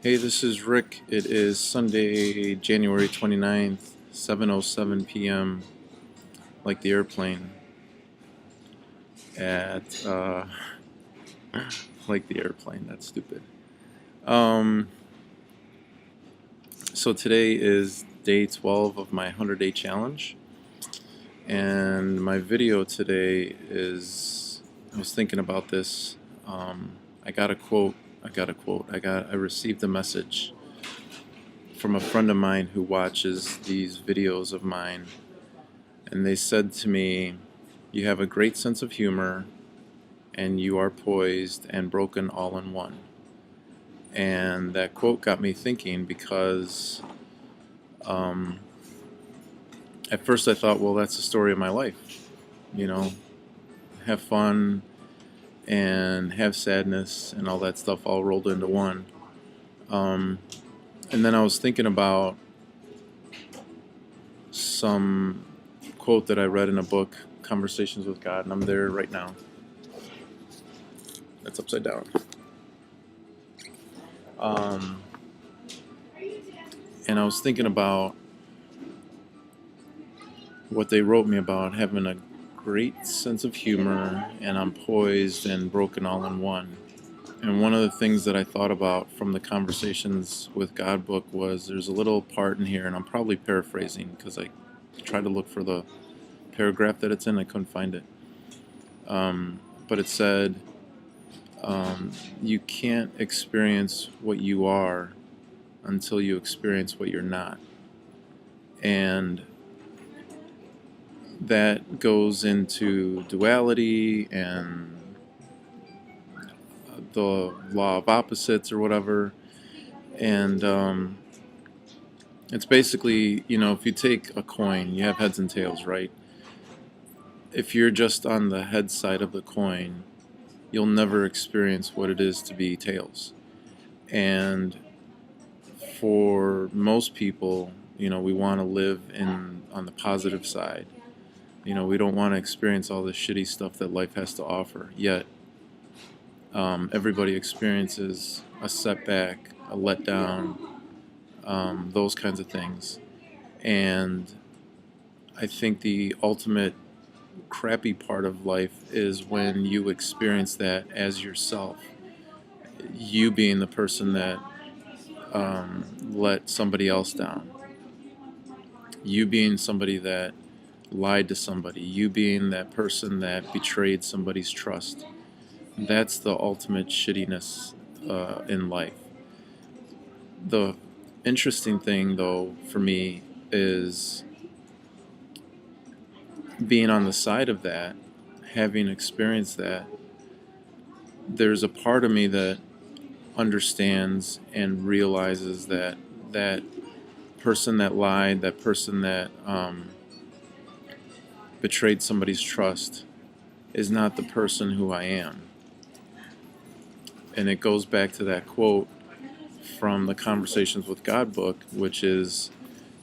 Hey, this is Rick. It is Sunday, January 29th, 7:07 p.m., like the airplane at like the airplane. That's stupid. Um so today is day 12 of my 100-day challenge, and my video today is I was thinking about this. I got a quote. I received a message from a friend of mine who watches these videos of mine, and they said to me, "You have a great sense of humor, and you are poised and broken all in one." And that quote got me thinking because um, at first I thought, well, that's the story of my life. You know, have fun and have sadness and all that stuff all rolled into one. Um, and then I was thinking about some quote that I read in a book, Conversations with God, and I'm there right now. That's upside down. Um, and I was thinking about what they wrote me about having a great sense of humor, and I'm poised and broken all in one. And one of the things that I thought about from the Conversations with God book was there's a little part in here, and I'm probably paraphrasing because I tried to look for the paragraph that it's in, I couldn't find it. But it said, you can't experience what you are until you experience what you're not. And that goes into duality and the law of opposites or whatever. And it's basically, if you take a coin, you have heads and tails, right? If you're just on the head side of the coin, you'll never experience what it is to be tails. And for most people, we want to live on the positive side. We don't want to experience all the shitty stuff that life has to offer. Yet, everybody experiences a setback, a letdown, those kinds of things. And I think the ultimate crappy part of life is when you experience that as yourself. You being the person that let somebody else down. You being somebody that lied to somebody. You being that person that betrayed somebody's trust. That's the ultimate shittiness in life. The interesting thing, though, for me is being on the side of that, having experienced that. There's a part of me that understands and realizes that that person that lied, that person that betrayed somebody's trust, is not the person who I am. And it goes back to that quote from the Conversations with God book, which is,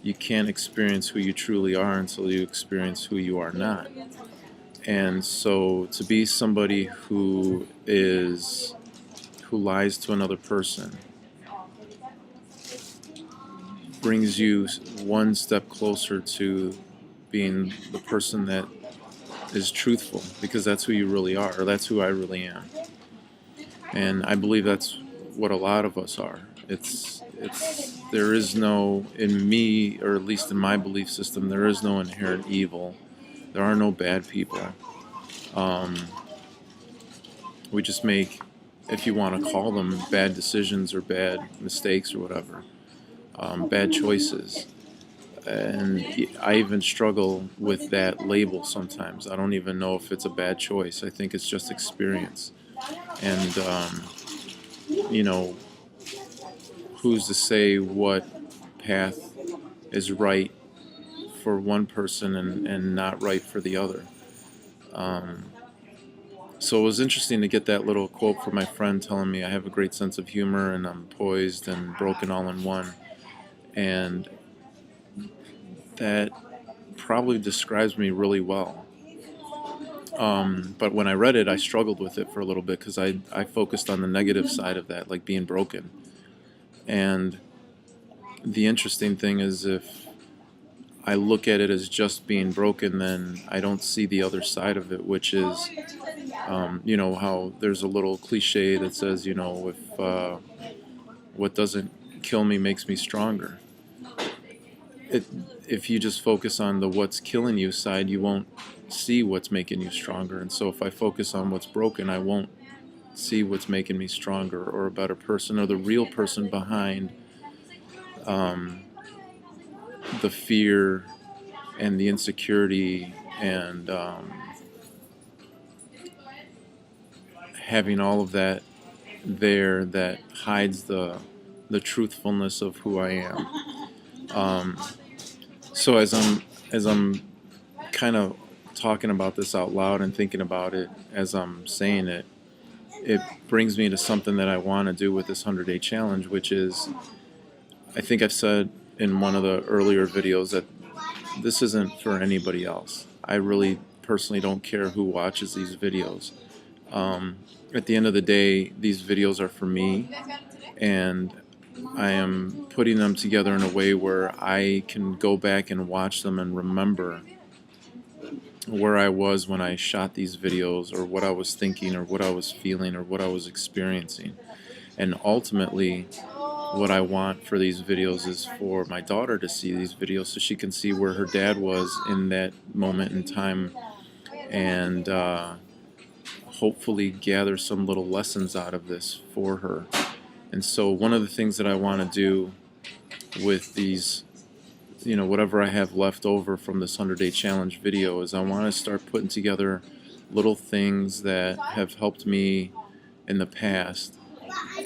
you can't experience who you truly are until you experience who you are not. And so to be somebody who lies to another person brings you one step closer to being the person that is truthful, because that's who you really are, or that's who I really am. And I believe that's what a lot of us are. It's there is no, in me, or at least in my belief system, there is no inherent evil. There are no bad people. We just make, if you want to call them bad decisions or bad mistakes or whatever, bad choices. And I even struggle with that label sometimes. I don't even know if it's a bad choice. I think it's just experience. And, who's to say what path is right for one person and not right for the other? So it was interesting to get that little quote from my friend telling me I have a great sense of humor and I'm poised and broken all in one. And that probably describes me really well. But when I read it, I struggled with it for a little bit because I focused on the negative side of that, like being broken. And the interesting thing is, if I look at it as just being broken, then I don't see the other side of it, which is, you know, how there's a little cliche that says, you know, if what doesn't kill me makes me stronger. It, if you just focus on the what's killing you side, you won't see what's making you stronger. And so if I focus on what's broken, I won't see what's making me stronger or a better person or the real person behind um, the fear and the insecurity and having all of that there that hides the truthfulness of who I am. So as I'm kind of talking about this out loud and thinking about it as I'm saying it, it brings me to something that I want to do with this 100-day challenge, which is, I think I've said in one of the earlier videos that this isn't for anybody else. I really personally don't care who watches these videos. At the end of the day, these videos are for me, and I am putting them together in a way where I can go back and watch them and remember where I was when I shot these videos, or what I was thinking, or what I was feeling, or what I was experiencing. And ultimately, what I want for these videos is for my daughter to see these videos so she can see where her dad was in that moment in time, and hopefully gather some little lessons out of this for her. And so one of the things that I want to do with these, you know, whatever I have left over from this 100-day challenge video, is I want to start putting together little things that have helped me in the past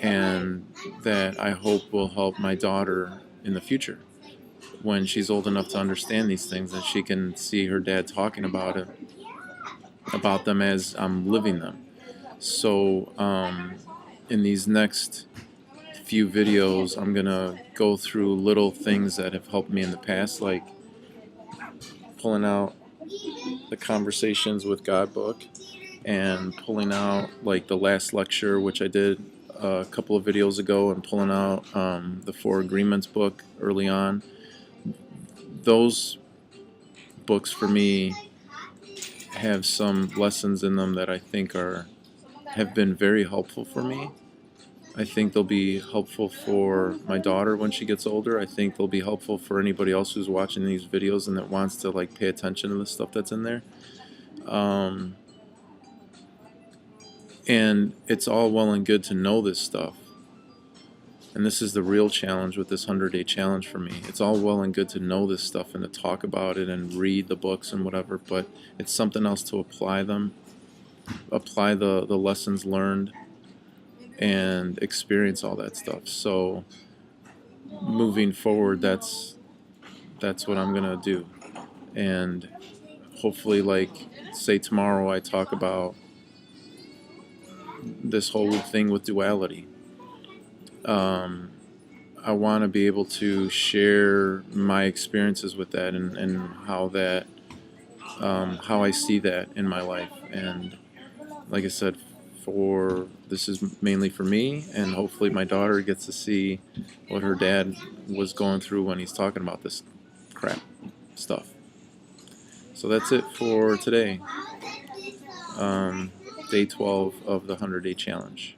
and that I hope will help my daughter in the future when she's old enough to understand these things, and she can see her dad talking about them as I'm living them. So in these next few videos, I'm gonna go through little things that have helped me in the past, like pulling out the Conversations with God book and pulling out like the last lecture, which I did a couple of videos ago, and pulling out the Four Agreements book early on. Those books for me have some lessons in them that I think have been very helpful for me. I think they'll be helpful for my daughter when she gets older. I think they'll be helpful for anybody else who's watching these videos and that wants to like pay attention to the stuff that's in there. And it's all well and good to know this stuff. And this is the real challenge with this 100-day challenge for me. It's all well and good to know this stuff and to talk about it and read the books and whatever, but it's something else to apply them, apply the lessons learned, and experience all that stuff. So moving forward, that's what I'm gonna do. And hopefully, like, say tomorrow I talk about this whole thing with duality. I want to be able to share my experiences with that, and how that how I see that in my life. And like I said, this is mainly for me, and hopefully my daughter gets to see what her dad was going through when he's talking about this crap stuff. So that's it for today. Day 12 of the 100-day challenge.